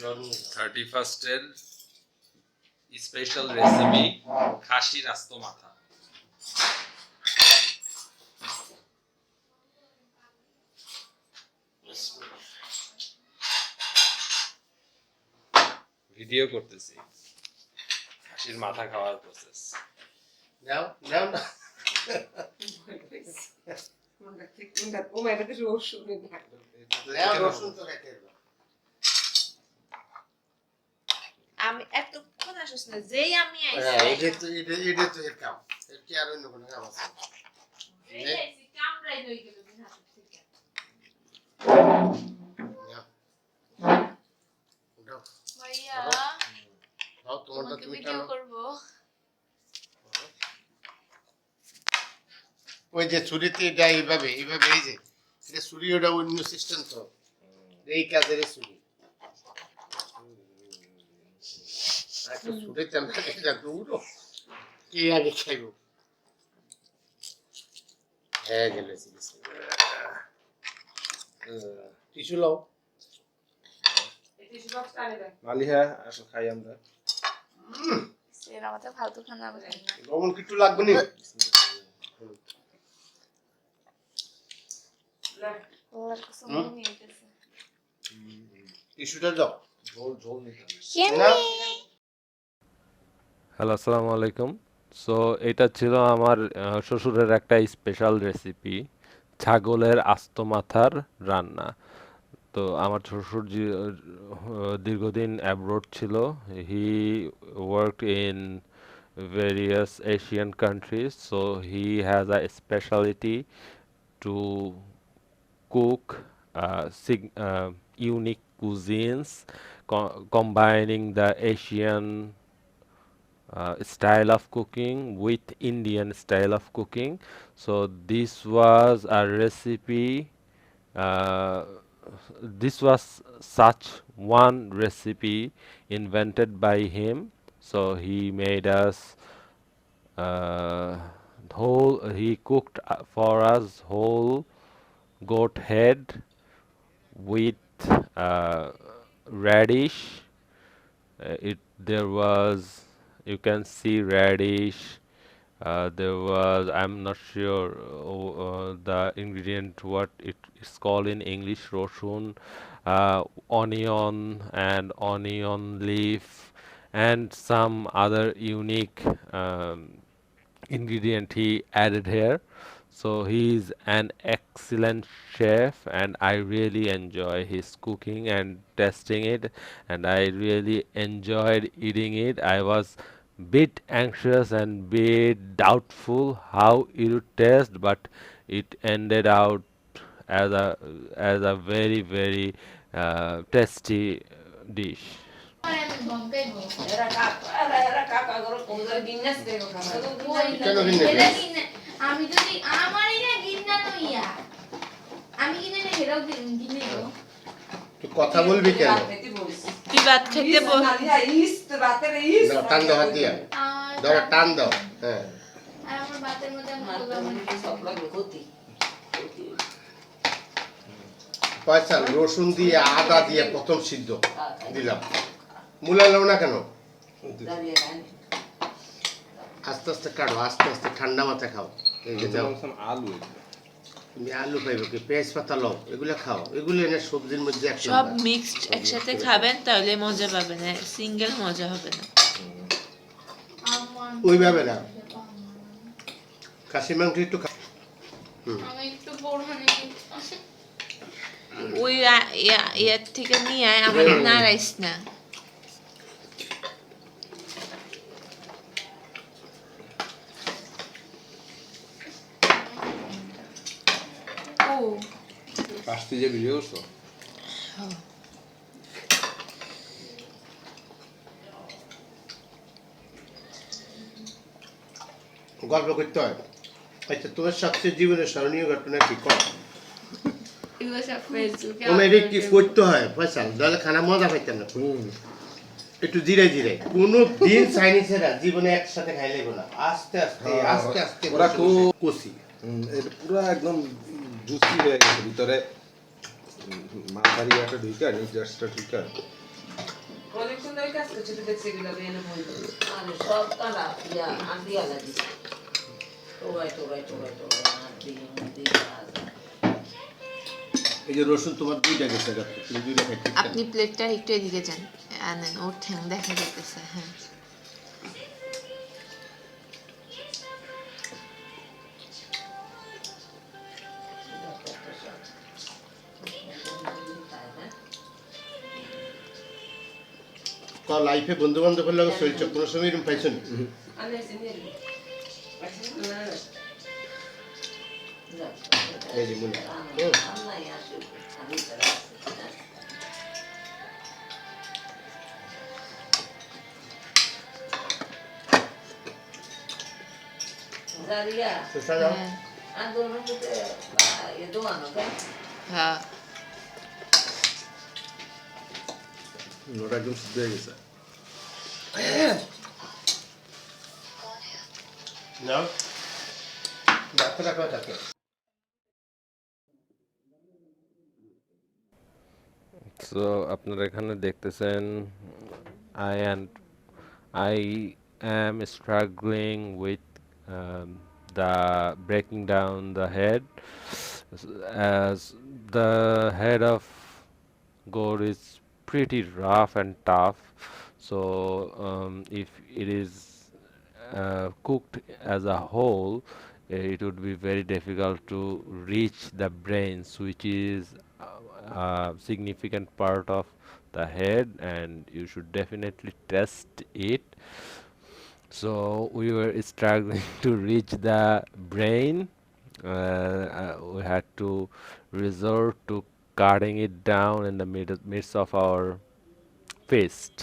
31st এর special recipe খাসির আস্ত মাথা। ভিডিও করতেছি খাসির মাথা খাওয়ার প্রসেস। নাও নাও না আমি এতক্ষণ আসছ না যেই আমি আইছি এটা তো এর কাম এর কি আর অন্য কোনো কাম আছে এই আইছি কামড়াই লই গেল দিন হাত থেকে ভাইয়া দাও তোমারটা তুমি ভিডিও করব। ওই যে ছুরিতে এটা এইভাবে এই যে এটা ছুরি ওটা অন্য সিস্টেম তো এই কাজের ছুরি আচ্ছা ছুরিতে আমরা এটা দৌড়ো কি আগে খাইব হ্যাঁ গেল টিস্যু লাও টিস্যু বক্স আনে দেন মালিহা আসো খাই আমরা সেরা মতে ফালতু খানা আমি খাই না। লবণ কিছু লাগবে না ওর কিছু মনে নিতেছে টিস্যুটা দাও ঝোল নিতে হবে। হ্যালো, আসসালামু আলাইকুম। সো এটা ছিল আমার শ্বশুরের একটা স্পেশাল রেসিপি, ছাগলের আস্ত মাথার রান্না। তো আমার শ্বশুর দীর্ঘদিন অ্যাব্রোড ছিল। হি worked in various Asian countries, so he has a specialty to cook unique cuisines, combining the Asian style of cooking with Indian style of cooking. So this was a recipe. This was such one recipe invented by him. So he made us he cooked for us whole goat head with radish. There was, you can see radish. There was, I'm not sure the ingredient what it is called in English, roshun, onion and onion leaf, and some other unique ingredient he added here. So he is an excellent chef, and I really enjoy his cooking and testing it, and I really enjoyed eating it. I was bit anxious and bit doubtful how it would taste, but it ended out as a very very tasty dish. আমি যদি আমারই না গিন্না নইয়া আমি কিনে না হেরাও গিন্নে গো তুই কথা বলবি কেন তুই ভাত খেতে বল দাও টান দাও হাত দিয়া দাও টান দাও হ্যাঁ আর আমার ভাতের মধ্যে মতো সব লাগে গতি পয়সা রসুন দিয়ে আদা দিয়ে প্রথম সিদ্ধ দিলাম মূলা লাও না কেন আস্তে আস্তে কাটো আস্তে আস্তে ঠান্ডা মাথায় খাও এই যে দাও আলু তুমি আলু পাইবো কি পেঁয়াজ পাতা লাও এগুলো খাও এগুলো এনে সবজির মধ্যে সব মিক্সড একসাথে খাবেন তাহলে মজা পাবেন, সিঙ্গেল মজা হবে না। ওইভাবে না খাসি মাংস একটু আমি একটু বোরহানি ওই ইয়ার থেকে নিয়ে আয়, আমার নাড়াইস না। পাঁচটি যে ভিডিও করছো গল্প করতে হয়। আচ্ছা তোমার সবচেয়ে জীবনের স্মরণীয় ঘটনা কি কর কি করতে হয় ফয়সাল দলে খানা মজা পাইতাম না একটু জিরে জিরে কোনো দিন চাইনিজেরা জীবনে একসাথে খাই লাগবে না আস্তে আস্তে আস্তে আস্তে ওরা খুব কষি এটা পুরো একদম জুসি হয়ে গেছে ভিতরে মাথারি একটা ঢুকা নিচটা ঢুকা এই যে রসুন তোমার দুইটা গেছে গা, তুমি দুইটা খাইতে কেন? আপনি প্লেটটা একটু এদিকে যান, আনেন, ওর ঠ্যাং দেখা যেতেছে, হ্যাঁ। লাইফে বন্ধু বান্ধবের লগে চলছে কোনো সময় এরকম পাইছো নি? এই যে মনে চেষ্টা যাও। হ্যাঁ, হ্যাঁ। ওটা একদম শুদ্ধ হয়ে গেছে। যাও ডাক্তার রাখা থাকে। So আপনারা এখানে দেখতেছেন I and I am struggling with the breaking down the head, as the head of goat is pretty rough and tough. So if it is cooked as a whole, it would be very difficult to reach the brains, which is a significant part of the head, and you should definitely test it. So we were struggling to reach the brain. We had to resort to cutting it down in the midst of our fist.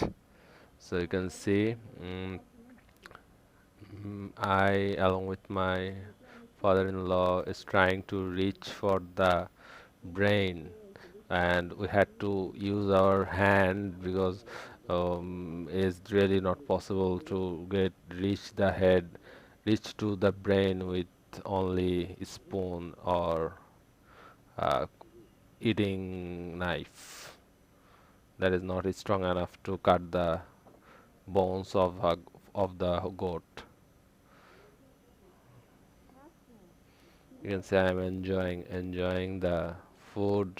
So you can see, I, along with my father-in-law, is trying to reach for the brain, and we had to use our hand because it's really not possible to reach to the brain with only spoon or uh, eating knife that is not strong enough to cut the bones of the goat. You can see I'm enjoying the food.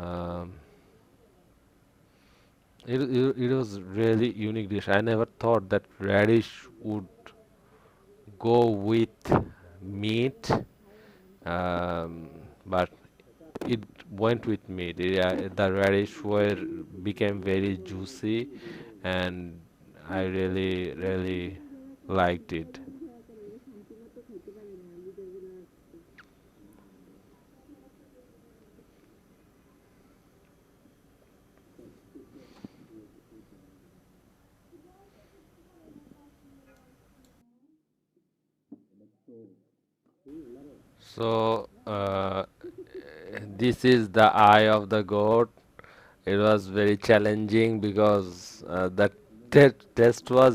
Um, it was really unique dish. I never thought that radish would go with meat, um, but it went with meat. The radish were became very juicy, and I really liked it. So this is the eye of the goat. It was very challenging because the test was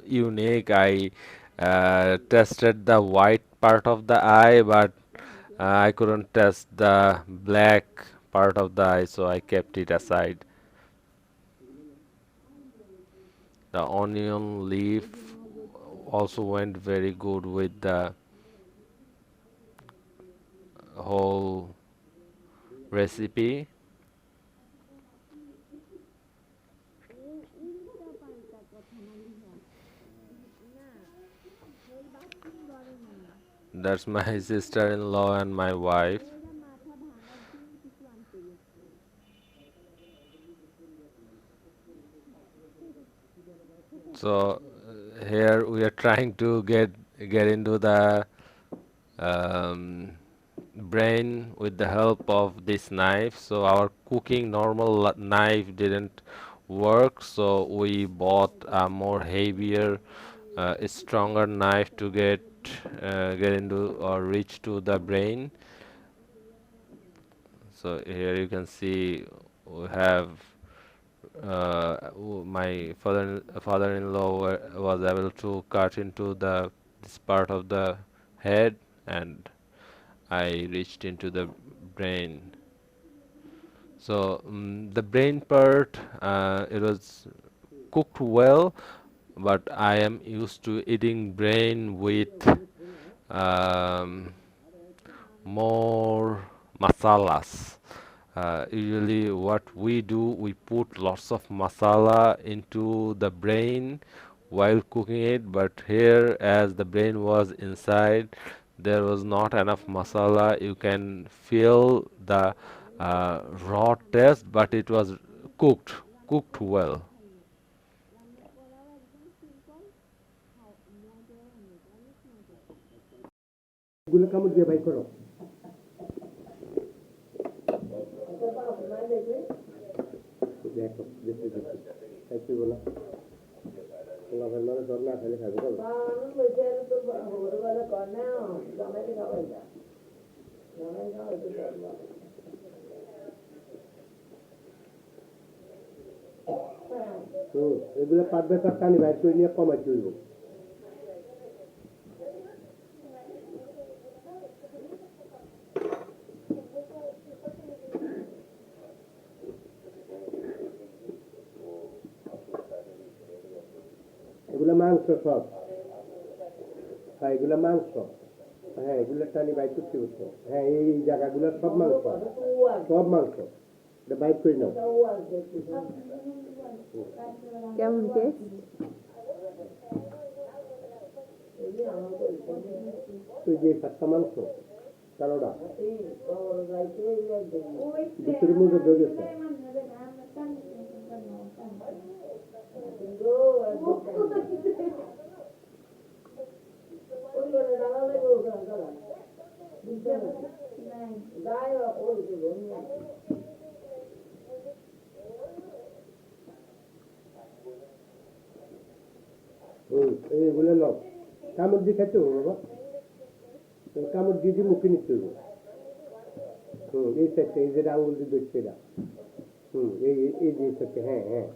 unique. I tested the white part of the eye, but I couldn't test the black part of the eye, so I kept it aside. The onion leaf also went very good with the whole recipe. That's my sister-in-law and my wife. So here we are trying to get into the um, brain with the help of this knife. So our cooking normal knife didn't work, so we bought a more heavier, stronger knife to get into or reach to the brain. So here you can see we have my father-in-law was able to cut into the this part of the head, and I reached into the brain. So the brain part, it was cooked well, but I am used to eating brain with um, more masalas. Usually, what we do, we put lots of masala into the brain while cooking it, but here, as the brain was inside, there was not enough masala. You can feel the raw taste, but it was cooked, cooked well. এগুলো কামড় দিয়ে by করো দেখো দেখতে দেখতে খাইতে বলো তোমাদের মানে সব না খাইলে খাবে তো এগুলো পারবে সব টানি বাইর করে নিয়ে কমাই চলব এগুলো মাংস সব হ্যাঁ এগুলো মাংস হ্যাঁ এগুলো টানি বাইর করতে হতো হ্যাঁ এই জায়গাগুলো সব মাংস সব মাংস এটা বাইর করে নাও কেমন টেস্ট? তুই যে সাতটা মাংস কারোটা ভিতরে মধ্যে ঢুকে গেছে এইগুলো নাও কামড় দিয়ে খাইতে হবে বাবা কামড় দিয়ে মুখে নিতে হবে এই সাইডটা এই যেটা আঙুল দিয়ে ধরছে এটা এই এই যে সাইডটা হ্যাঁ হ্যাঁ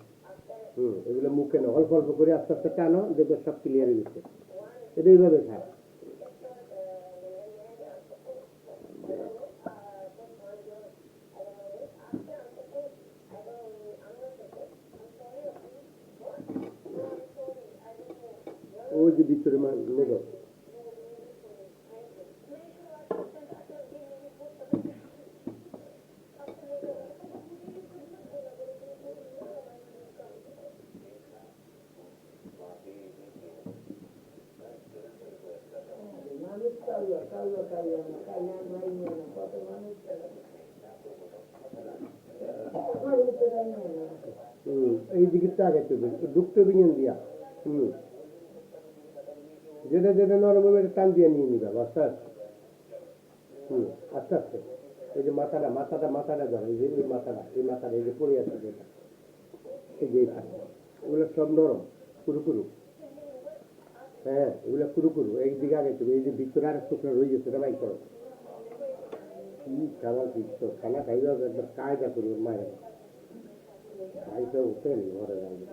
এগুলো মুখে নাও অল্প অল্প করে আস্তে আস্তে টানো দেখবে সব ক্লিয়ার হয়ে গেছে এটা এইভাবে খায় ওই যে ভিতরে নেব এই দিকে আগে চলবে ঢুকতে বিজ্ঞান দিয়া যেটা যেটা নরম হবে টান দিয়ে নিয়ে নিবা আস্তে আস্তে আস্তে আস্তে এই যে মাথাটা মাথাটা মাথাটা ধরো এই যে এই মাথাটা এই যে পড়ে আছে যেটা এই যে এগুলো সব নরম কুরু কুরু হ্যাঁ এগুলো কুরু কুরু এই দিকে আগে চলবে এই যে ভিতরে আর শুকনো রয়ে গেছে এটা বাই করো কি খাবার দিচ্ছ খানা খাইবা একবার কায়দা করি মায়ের খাইতে উঠে নি ঘরে যাবে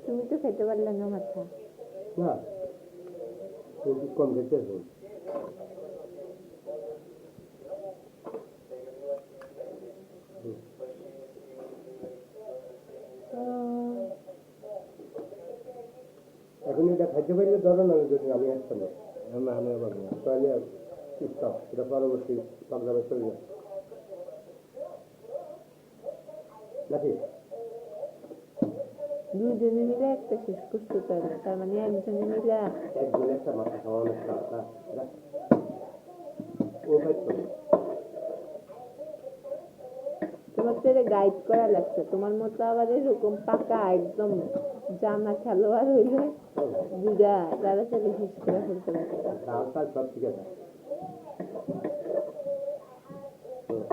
তুমি তো খেতে পারলে না মাথা না কম খেতে এখন এটা খাইতে পারলে ধরো না যদি আমি আসতাম না আমি আবার তাহলে স্টপ এটা পরবর্তী প্রোগ্রামে চলে যাবে নাকি দুইজনে মিলে একটা শেষ করতে পারে তার মানে একজনে মিলে একদিন একটা মাথা খাওয়া অনেক ও খাইতো তোমার তো গাইড করা লাগছে তোমার মতো আবার এরকম পাকা একদম জানা খেলোয়াড় হইলে বুঝা তাড়াতাড়ি শেষ করে ফেলতে পারে ডাল টাল সব ঠিক আছে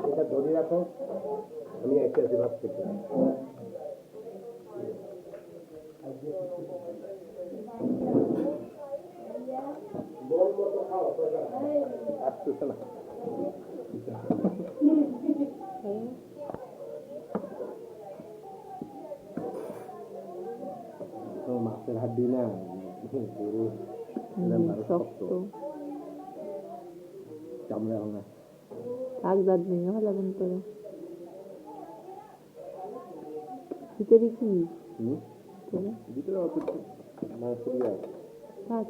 এটা ধরে রাখো আমি একটা জবাব করতে বল মতো খাও আসতেছে না তো মাছের হাড্ডি না গরু শক্ত চামড়া হবে না কাক দাঁত ভেঙে ফেলাবেন করে ভিতরে কি ভিতরে অত মাছ থাক